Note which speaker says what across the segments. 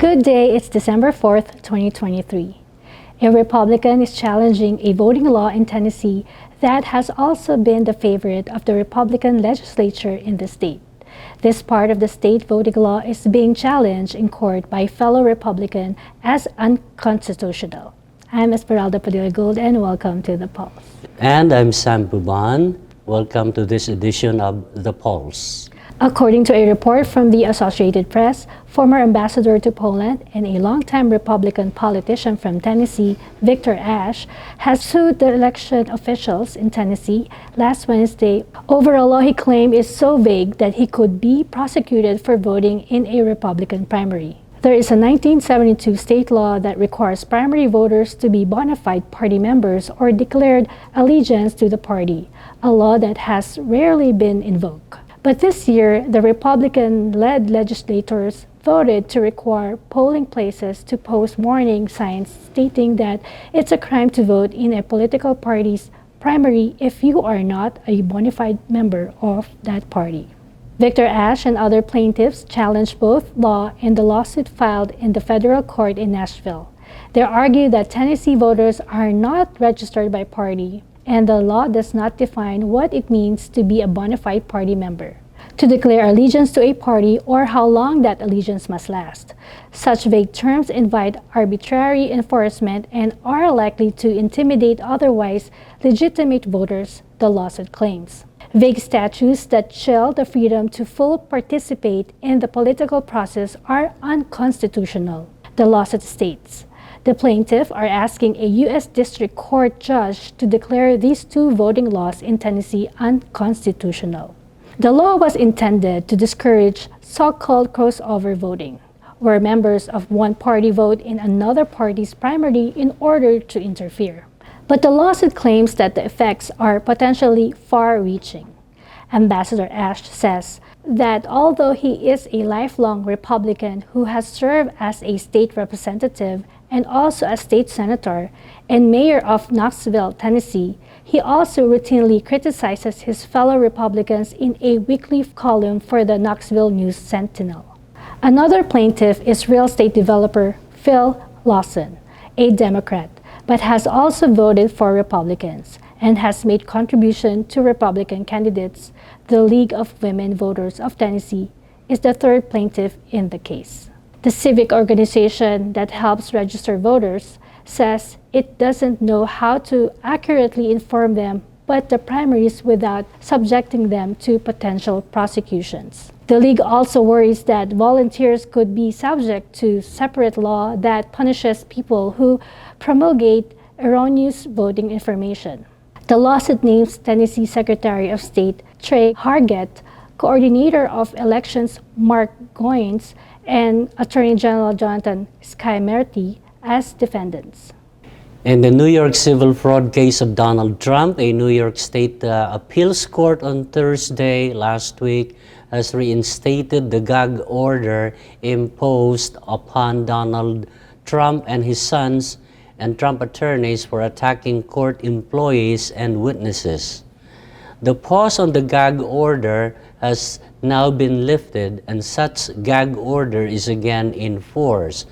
Speaker 1: Good day, it's December 4th, 2023. A Republican is challenging a voting law in Tennessee that has also been the favorite of the Republican legislature in the state. This part of the state voting law is being challenged in court by fellow Republican as unconstitutional. I'm Esmeralda Padilla-Gould and welcome to The Pulse.
Speaker 2: And I'm Sam Buban. Welcome to this edition of The Pulse.
Speaker 1: According to a report from the Associated Press, former ambassador to Poland and a longtime Republican politician from Tennessee, Victor Ashe, has sued the election officials in Tennessee last Wednesday over a law he claimed is so vague that he could be prosecuted for voting in a Republican primary. There is a 1972 state law that requires primary voters to be bona fide party members or declared allegiance to the party, a law that has rarely been invoked. But this year, the Republican-led legislators voted to require polling places to post warning signs stating that it's a crime to vote in a political party's primary if you are not a bona fide member of that party. Victor Ashe and other plaintiffs challenged both law in the lawsuit filed in the federal court in Nashville. They argue that Tennessee voters are not registered by party, and the law does not define what it means to be a bona fide party member, to declare allegiance to a party, or how long that allegiance must last. Such vague terms invite arbitrary enforcement and are likely to intimidate otherwise legitimate voters, the lawsuit claims. Vague statutes that chill the freedom to fully participate in the political process are unconstitutional, the lawsuit states. The plaintiffs are asking a U.S. District Court judge to declare these two voting laws in Tennessee unconstitutional. The law was intended to discourage so-called crossover voting, where members of one party vote in another party's primary in order to interfere. But the lawsuit claims that the effects are potentially far-reaching. Ambassador Ashe says that although he is a lifelong Republican who has served as a state representative and also a state senator and mayor of Knoxville, Tennessee, he also routinely criticizes his fellow Republicans in a weekly column for the Knoxville News Sentinel. Another plaintiff is real estate developer Phil-Am, a Democrat, but has also voted for Republicans and has made contribution to Republican candidates. The League of Women Voters of Tennessee is the third plaintiff in the case. The civic organization that helps register voters says it doesn't know how to accurately inform them but the primaries without subjecting them to potential prosecutions. The league also worries that volunteers could be subject to separate law that punishes people who promulgate erroneous voting information. The lawsuit names Tennessee Secretary of State Trey Hargett, Coordinator of Elections Mark Goines, and Attorney General Jonathan Skymerty as defendants.
Speaker 2: In the New York civil fraud case of Donald Trump, a New York State appeals court on Thursday last week has reinstated the gag order imposed upon Donald Trump and his sons and Trump attorneys for attacking court employees and witnesses. The pause on the gag order has now been lifted, and such gag order is again in force.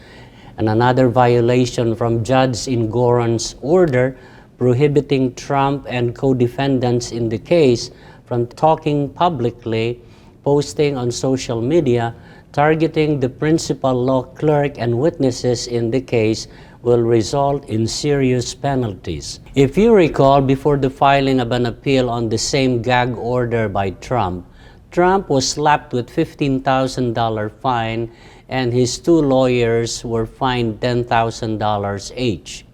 Speaker 2: And another violation from Judge Engoron's order prohibiting Trump and co-defendants in the case from talking publicly, posting on social media, targeting the principal law clerk and witnesses in the case will result in serious penalties. If you recall, before the filing of an appeal on the same gag order by Trump was slapped with $15,000 fine and his two lawyers were fined $10,000 each.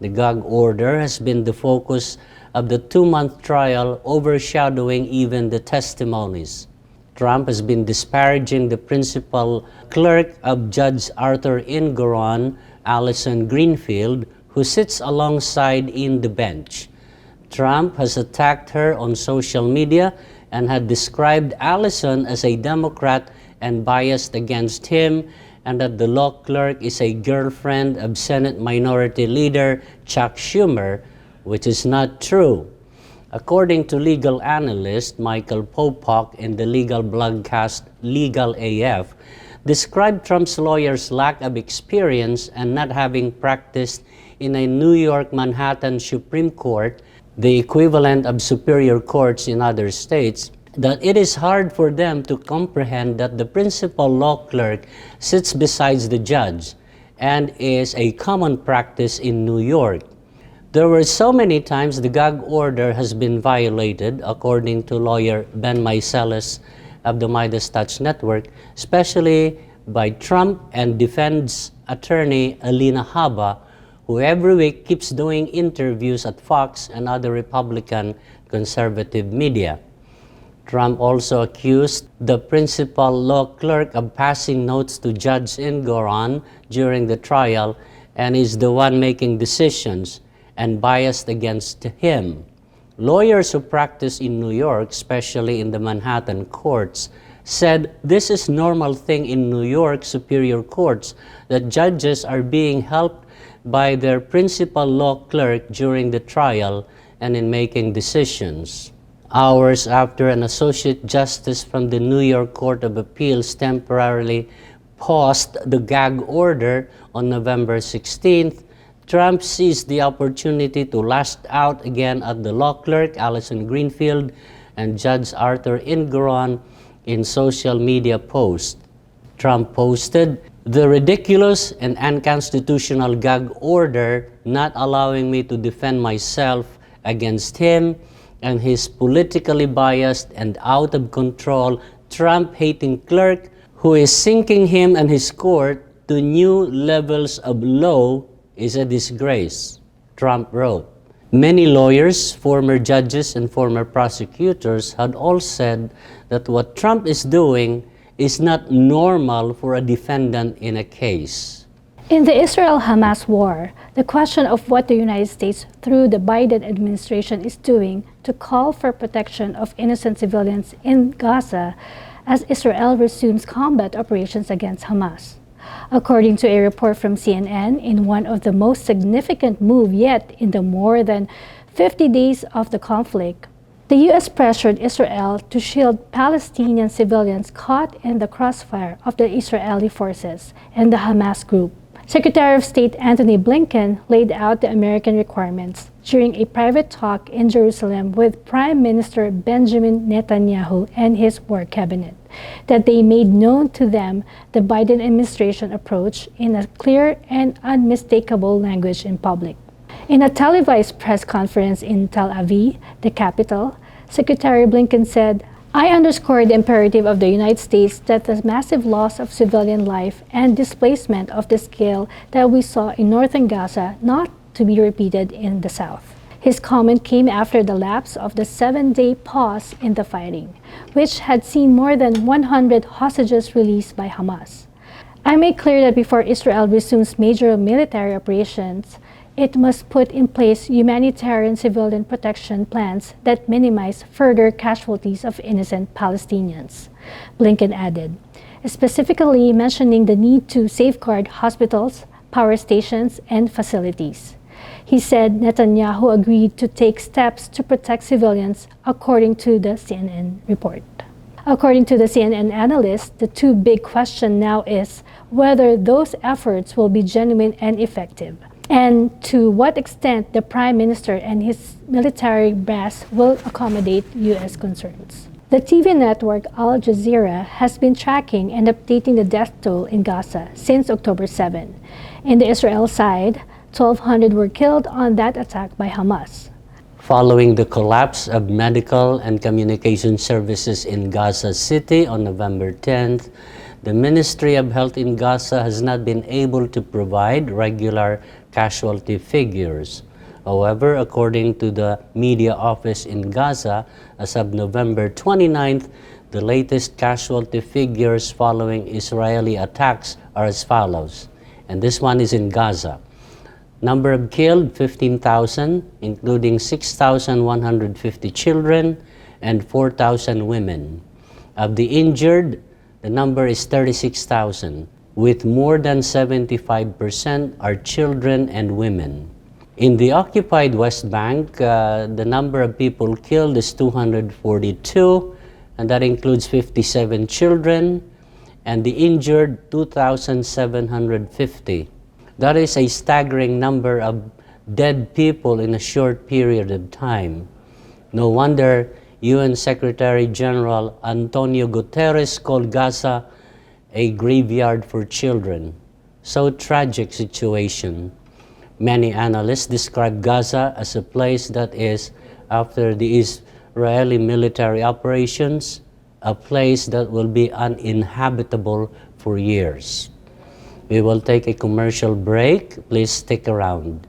Speaker 2: The gag order has been the focus of the 2-month trial, overshadowing even the testimonies. Trump has been disparaging the principal clerk of Judge Arthur Engoron, Allison Greenfield, who sits alongside in the bench. Trump has attacked her on social media and had described Allison as a Democrat and biased against him, and that the law clerk is a girlfriend of Senate Minority Leader Chuck Schumer, which is not true. According to legal analyst Michael Popak in the legal blogcast Legal AF, described Trump's lawyers' lack of experience and not having practiced in a New York Manhattan Supreme Court, the equivalent of superior courts in other states, that it is hard for them to comprehend that the principal law clerk sits beside the judge and is a common practice in New York. There were so many times the gag order has been violated, according to lawyer Ben Meiseles of the Midas Touch Network, especially by Trump and defense attorney Alina Habba, who every week keeps doing interviews at Fox and other Republican conservative media. Trump also accused the principal law clerk of passing notes to Judge Engoron during the trial and is the one making decisions and biased against him. Lawyers who practice in New York, especially in the Manhattan courts, said this is normal thing in New York superior courts, that judges are being helped by their principal law clerk during the trial and in making decisions. Hours after an associate justice from the New York Court of Appeals temporarily paused the gag order on November 16th, Trump seized the opportunity to lash out again at the law clerk, Allison Greenfield, and Judge Arthur Engoron in social media posts. Trump posted, "The ridiculous and unconstitutional gag order not allowing me to defend myself against him and his politically biased and out of control Trump-hating clerk who is sinking him and his court to new levels of low is a disgrace," Trump wrote. Many lawyers, former judges, and former prosecutors had all said that what Trump is doing is not normal for a defendant in a case.
Speaker 1: In the Israel-Hamas war, the question of what the United States through the Biden administration is doing to call for protection of innocent civilians in Gaza as Israel resumes combat operations against Hamas. According to a report from CNN, in one of the most significant moves yet in the more than 50 days of the conflict, the U.S. pressured Israel to shield Palestinian civilians caught in the crossfire of the Israeli forces and the Hamas group. Secretary of State Antony Blinken laid out the American requirements during a private talk in Jerusalem with Prime Minister Benjamin Netanyahu and his war cabinet, that they made known to them the Biden administration approach in a clear and unmistakable language in public. In a televised press conference in Tel Aviv, the capital, Secretary Blinken said, "I underscore the imperative of the United States that the massive loss of civilian life and displacement of the scale that we saw in northern Gaza not to be repeated in the south." His comment came after the lapse of the 7-day pause in the fighting, which had seen more than 100 hostages released by Hamas. "I make clear that before Israel resumes major military operations, it must put in place humanitarian civilian protection plans that minimize further casualties of innocent Palestinians," Blinken added, specifically mentioning the need to safeguard hospitals, power stations, and facilities. He said Netanyahu agreed to take steps to protect civilians, according to the CNN report. According to the CNN analyst, the two big questions now is whether those efforts will be genuine and effective, and to what extent the Prime Minister and his military brass will accommodate U.S. concerns. The TV network Al Jazeera has been tracking and updating the death toll in Gaza since October 7. In the Israel side, 1,200 were killed on that attack by Hamas.
Speaker 2: Following the collapse of medical and communication services in Gaza City on November 10th, the Ministry of Health in Gaza has not been able to provide regular casualty figures. However, according to the media office in Gaza, as of November 29th, the latest casualty figures following Israeli attacks are as follows. And this one is in Gaza. Number of killed, 15,000, including 6,150 children and 4,000 women. Of the injured, the number is 36,000, with more than 75% are children and women. In the occupied West Bank, the number of people killed is 242, and that includes 57 children and the injured 2,750. That is a staggering number of dead people in a short period of time. No wonder UN Secretary General Antonio Guterres called Gaza a graveyard for children. So tragic situation. Many analysts describe Gaza as a place that is, after the Israeli military operations, a place that will be uninhabitable for years. We will take a commercial break. Please stick around.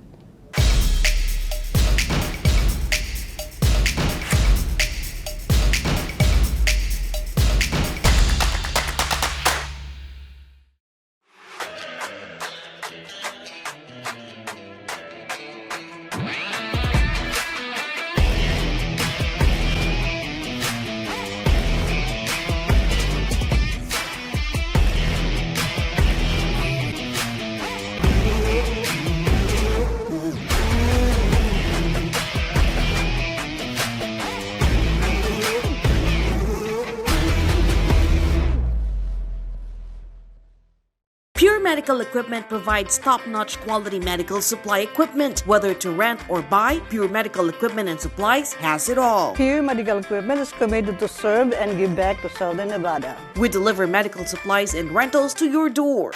Speaker 3: Pure Medical Equipment provides top-notch quality medical supply equipment. Whether to rent or buy, Pure Medical Equipment and Supplies has it all.
Speaker 4: Pure Medical Equipment is committed to serve and give back to Southern Nevada.
Speaker 3: We deliver medical supplies and rentals to your door.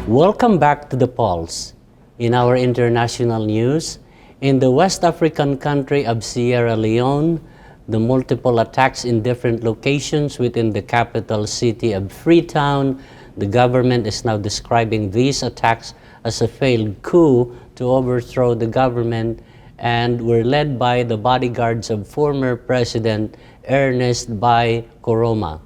Speaker 2: Welcome back to The Pulse. In our international news, in the West African country of Sierra Leone, the multiple attacks in different locations within the capital city of Freetown, the government is now describing these attacks as a failed coup to overthrow the government and were led by the bodyguards of former President Ernest Bai Koroma,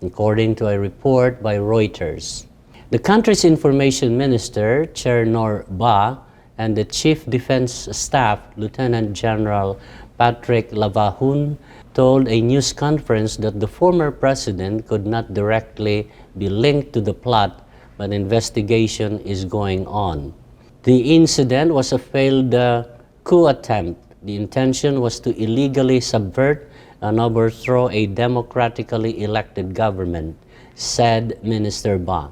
Speaker 2: according to a report by Reuters. The country's information minister, Chernor Ba, and the Chief Defense Staff, Lieutenant General Patrick Lavahun, told a news conference that the former president could not directly be linked to the plot, but investigation is going on. The incident was a failed coup attempt. The intention was to illegally subvert and overthrow a democratically elected government, said Minister Ba.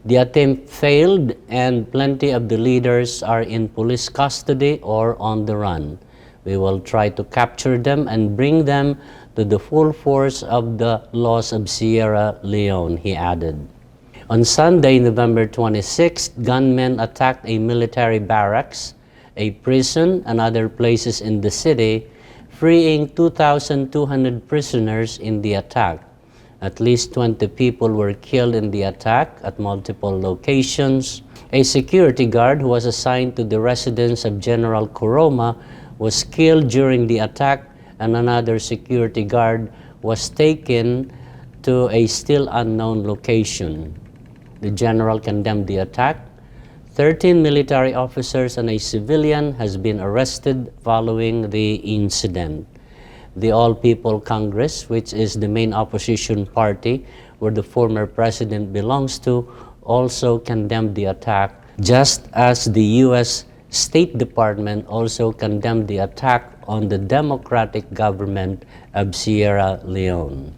Speaker 2: The attempt failed and plenty of the leaders are in police custody or on the run. We will try to capture them and bring them to the full force of the laws of Sierra Leone, he added. On Sunday, November 26th, gunmen attacked a military barracks, a prison, and other places in the city, freeing 2,200 prisoners in the attack. At least 20 people were killed in the attack at multiple locations. A security guard who was assigned to the residence of General Koroma was killed during the attack, and another security guard was taken to a still unknown location. The general condemned the attack. 13 military officers and a civilian has been arrested following the incident. The All People Congress, which is the main opposition party where the former president belongs to, also condemned the attack, just as the U.S. State Department also condemned the attack on the democratic government of Sierra Leone.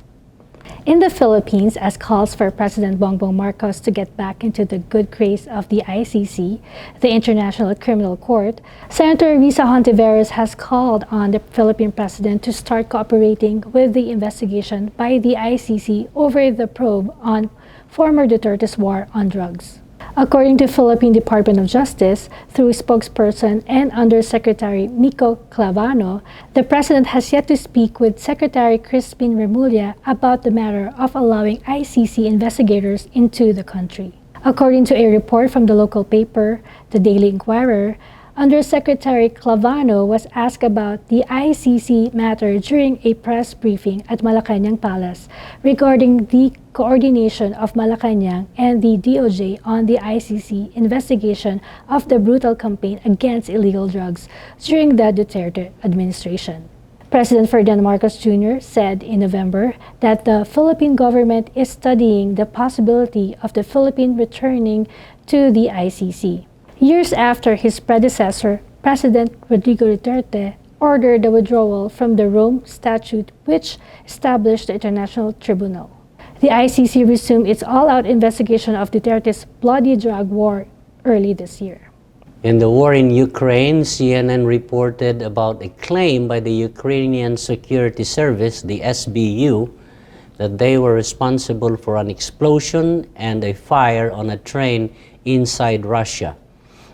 Speaker 1: In the Philippines, as calls for President Bongbong Marcos to get back into the good grace of the ICC, the International Criminal Court, Senator Risa Hontiveros has called on the Philippine president to start cooperating with the investigation by the ICC over the probe on former Duterte's war on drugs. According to Philippine Department of Justice, through spokesperson and Undersecretary Miko Clavano, the President has yet to speak with Secretary Crispin Remulla about the matter of allowing ICC investigators into the country. According to a report from the local paper, the Daily Inquirer, Undersecretary Clavano was asked about the ICC matter during a press briefing at Malacanang Palace regarding the coordination of Malacanang and the DOJ on the ICC investigation of the brutal campaign against illegal drugs during the Duterte administration. President Ferdinand Marcos Jr. said in November that the Philippine government is studying the possibility of the Philippines returning to the ICC. Years after his predecessor, President Rodrigo Duterte ordered the withdrawal from the Rome Statute, which established the International Tribunal. The ICC resumed its all-out investigation of Duterte's bloody drug war early this year.
Speaker 2: In the war in Ukraine, CNN reported about a claim by the Ukrainian Security Service, the SBU, that they were responsible for an explosion and a fire on a train inside Russia.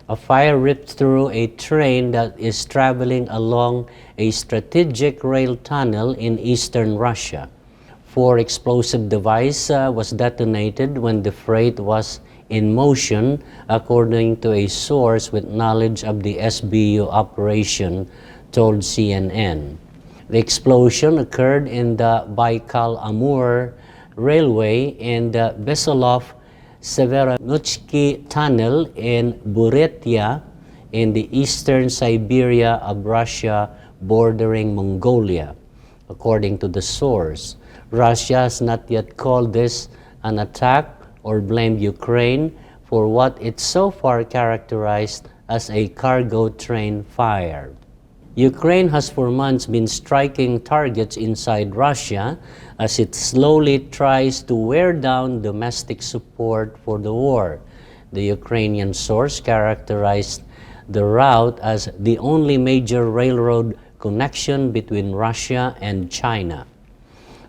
Speaker 2: A fire ripped through a train that is traveling along a strategic rail tunnel in eastern Russia. 4 explosive device was detonated when the freight was in motion, according to a source with knowledge of the SBU operation, told CNN. The explosion occurred in the Baikal-Amur Railway in the Besolov-Severodvinsk Tunnel in Buryatia in the eastern Siberia of Russia bordering Mongolia, according to the source. Russia has not yet called this an attack or blamed Ukraine for what it so far characterized as a cargo train fire. Ukraine has for months been striking targets inside Russia as it slowly tries to wear down domestic support for the war. The Ukrainian source characterized the route as the only major railroad connection between Russia and China.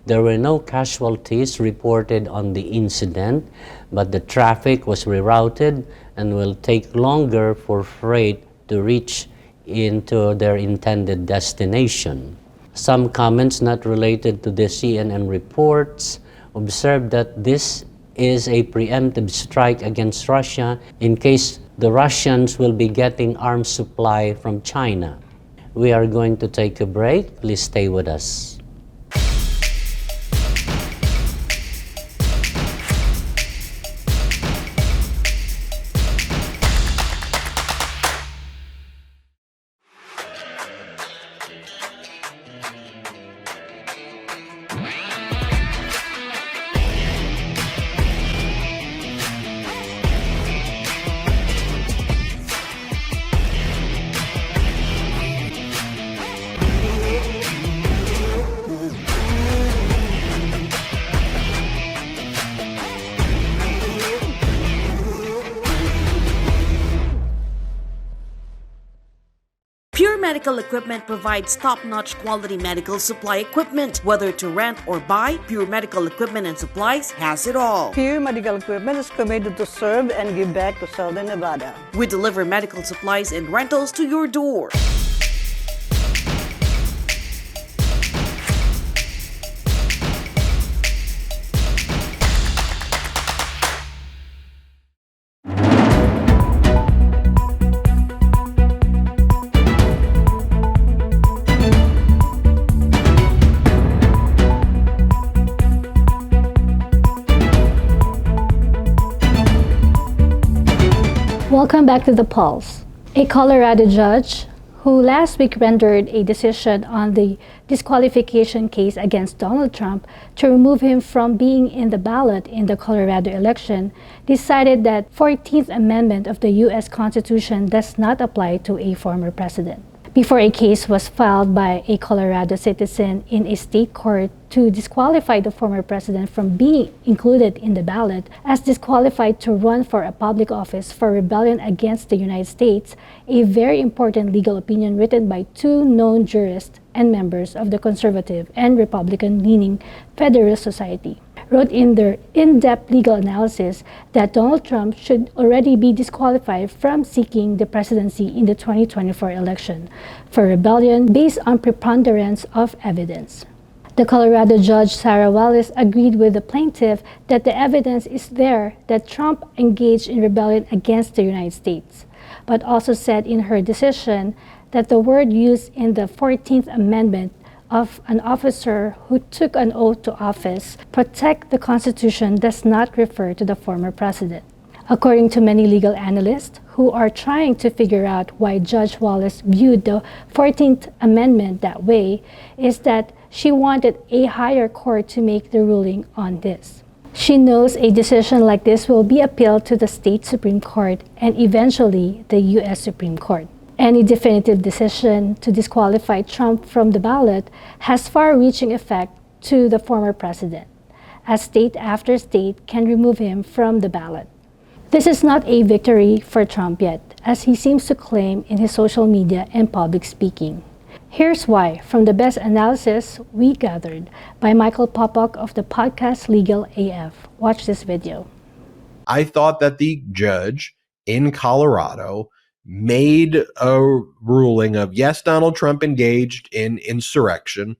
Speaker 2: There were no casualties reported on the incident, but the traffic was rerouted and will take longer for freight to reach into their intended destination. Some comments not related to the CNN reports observed that this is a preemptive strike against Russia in case the Russians will be getting arms supply from China. We are going to take a break. Please stay with us.
Speaker 3: Medical Equipment provides top-notch quality medical supply equipment. Whether to rent or buy, Pure Medical Equipment and Supplies has it all.
Speaker 4: Pure Medical Equipment is committed to serve and give back to Southern Nevada.
Speaker 3: We deliver medical supplies and rentals to your door.
Speaker 1: Welcome back to The Pulse. A Colorado judge who last week rendered a decision on the disqualification case against Donald Trump to remove him from being in the ballot in the Colorado election decided that 14th Amendment of the U.S. Constitution does not apply to a former president. Before a case was filed by a Colorado citizen in a state court to disqualify the former president from being included in the ballot as disqualified to run for a public office for rebellion against the United States, a very important legal opinion written by 2 known jurists and members of the conservative and Republican-leaning Federalist Society, wrote in their in-depth legal analysis that Donald Trump should already be disqualified from seeking the presidency in the 2024 election for rebellion based on preponderance of evidence. The Colorado judge Sarah Wallace agreed with the plaintiff that the evidence is there that Trump engaged in rebellion against the United States. but also said in her decision that the word used in the 14th Amendment of an officer who took an oath to office protect the Constitution does not refer to the former president. According to many legal analysts who are trying to figure out why Judge Wallace viewed the 14th Amendment that way, is that she wanted a higher court to make the ruling on this. She knows a decision like this will be appealed to the state Supreme Court and eventually the U.S. Supreme Court. Any definitive decision to disqualify Trump from the ballot has far-reaching effect to the former president, as state after state can remove him from the ballot. This is not a victory for Trump yet, as he seems to claim in his social media and public speaking. Here's why, from the best analysis we gathered by Michael Popok of the podcast Legal AF. Watch this video.
Speaker 5: I thought that the judge in Colorado made a ruling of, yes, Donald Trump engaged in insurrection,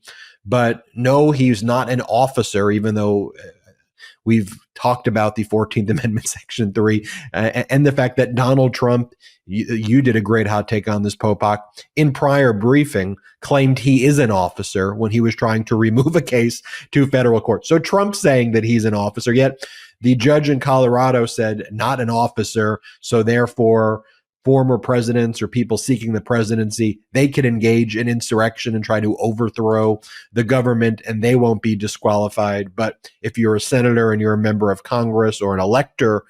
Speaker 5: but no, he's not an officer, even though we've talked about the 14th Amendment, Section 3, and the fact that Donald Trump, you did a great hot take on this, Popok, in prior briefing, claimed he is an officer when he was trying to remove a case to federal court. So Trump's saying that he's an officer, yet the judge in Colorado said not an officer, so therefore former presidents or people seeking the presidency, they can engage in insurrection and try to overthrow the government and they won't be disqualified. But if you're a senator and you're a member of Congress or an elector,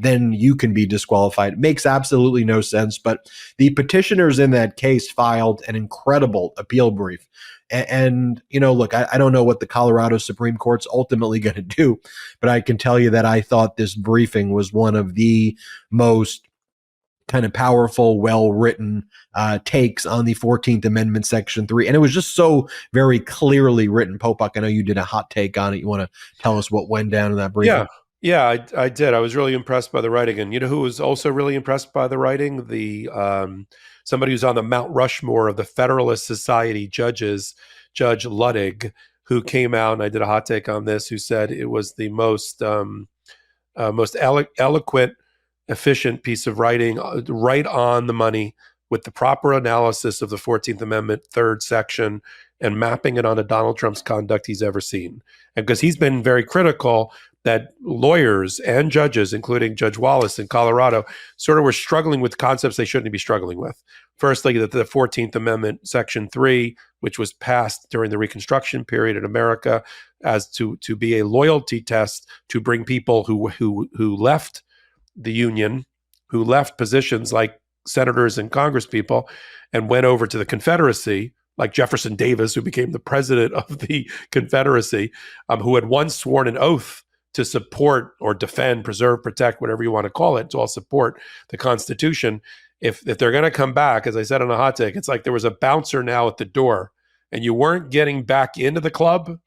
Speaker 5: then you can be disqualified. It makes absolutely no sense. But the petitioners in that case filed an incredible appeal brief. And you know, look, I don't know what the Colorado Supreme Court's ultimately going to do, but I can tell you that I thought this briefing was one of the most kind of powerful, well-written takes on the 14th Amendment, Section 3. And it was just so very clearly written. Popok, I know you did a hot take on it. You want to tell us what went down in that briefing?
Speaker 6: Yeah, I did. I was really impressed by the writing. And you know who was also really impressed by the writing? The somebody who's on the Mount Rushmore of the Federalist Society judges, Judge Ludwig, who came out, and I did a hot take on this, who said it was the most eloquent, efficient piece of writing, right on the money, with the proper analysis of the 14th Amendment, third section, and mapping it onto Donald Trump's conduct he's ever seen. And because he's been very critical that lawyers and judges, including Judge Wallace in Colorado, sort of were struggling with concepts they shouldn't be struggling with. Firstly, that the 14th Amendment, Section 3, which was passed during the Reconstruction period in America as to be a loyalty test to bring people who left the Union, who left positions like senators and congresspeople and went over to the Confederacy, like Jefferson Davis, who became the president of the Confederacy, who had once sworn an oath to support or defend, preserve, protect, whatever you want to call it, to all support the Constitution. If they're going to come back, as I said on a hot take, it's like there was a bouncer now at the door and you weren't getting back into the club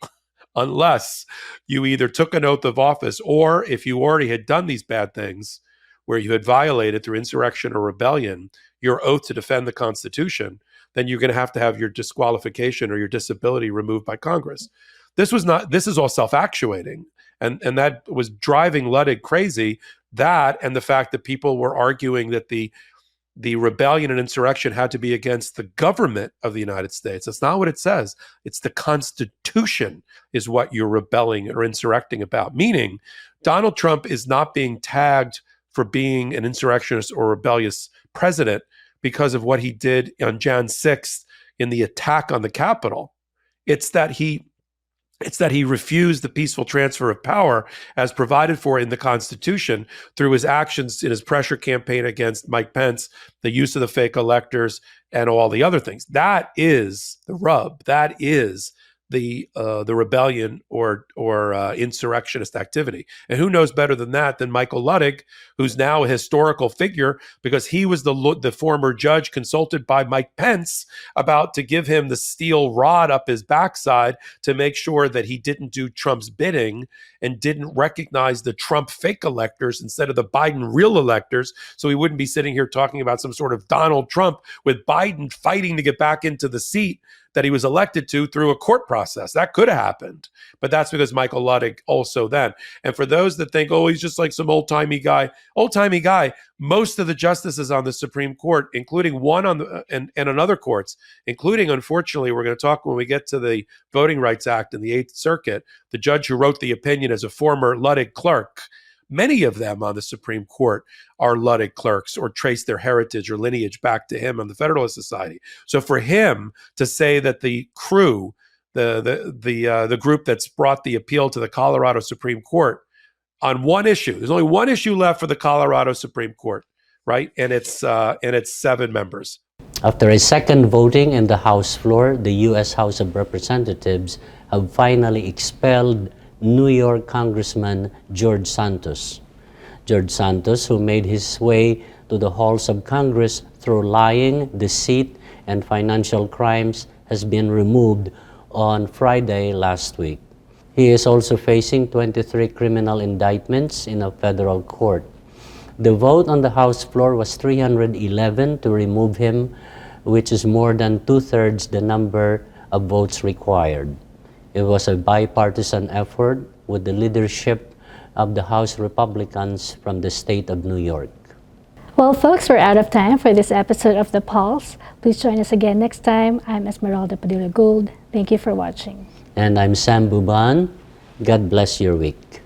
Speaker 6: unless you either took an oath of office, or if you already had done these bad things where you had violated through insurrection or rebellion your oath to defend the Constitution, then you're going to have your disqualification or your disability removed by Congress. This is all self-actuating. And that was driving Ludwig crazy, that and the fact that people were arguing that the rebellion and insurrection had to be against the government of the United States. That's not what it says. It's the Constitution is what you're rebelling or insurrecting about. Meaning, Donald Trump is not being tagged for being an insurrectionist or rebellious president because of what he did on Jan 6th in the attack on the Capitol. It's that he refused the peaceful transfer of power as provided for in the Constitution through his actions in his pressure campaign against Mike Pence, the use of the fake electors, and all the other things. That is the rub. That is the rebellion or insurrectionist activity. And who knows better than that than Michael Ludwig, who's now a historical figure because he was the former judge consulted by Mike Pence about to give him the steel rod up his backside to make sure that he didn't do Trump's bidding and didn't recognize the Trump fake electors instead of the Biden real electors. So he wouldn't be sitting here talking about some sort of Donald Trump with Biden fighting to get back into the seat that he was elected to through a court process. That could have happened, but that's because Michael Ludwig also then. And for those that think, oh, he's just like some old-timey guy, most of the justices on the Supreme Court, including one on the and on other courts, including, unfortunately, we're going to talk when we get to the Voting Rights Act in the Eighth Circuit, the judge who wrote the opinion is a former Ludwig clerk. Many of them on the Supreme Court are Ludwig clerks or trace their heritage or lineage back to him on the Federalist Society. So for him to say that the crew, the group that's brought the appeal to the Colorado Supreme Court on one issue, there's only one issue left for the Colorado Supreme Court, right? And it's 7 members.
Speaker 2: After a second voting in the House floor, the U.S. House of Representatives have finally expelled New York Congressman George Santos. George Santos, who made his way to the halls of Congress through lying, deceit, and financial crimes, has been removed on Friday last week. He is also facing 23 criminal indictments in a federal court. The vote on the House floor was 311 to remove him, which is more than 2/3 the number of votes required. It was a bipartisan effort with the leadership of the House Republicans from the state of New York.
Speaker 1: Well, folks, we're out of time for this episode of The Pulse. Please join us again next time. I'm Esmeralda Padilla-Gould. Thank you for watching.
Speaker 2: And I'm Sam Buban. God bless your week.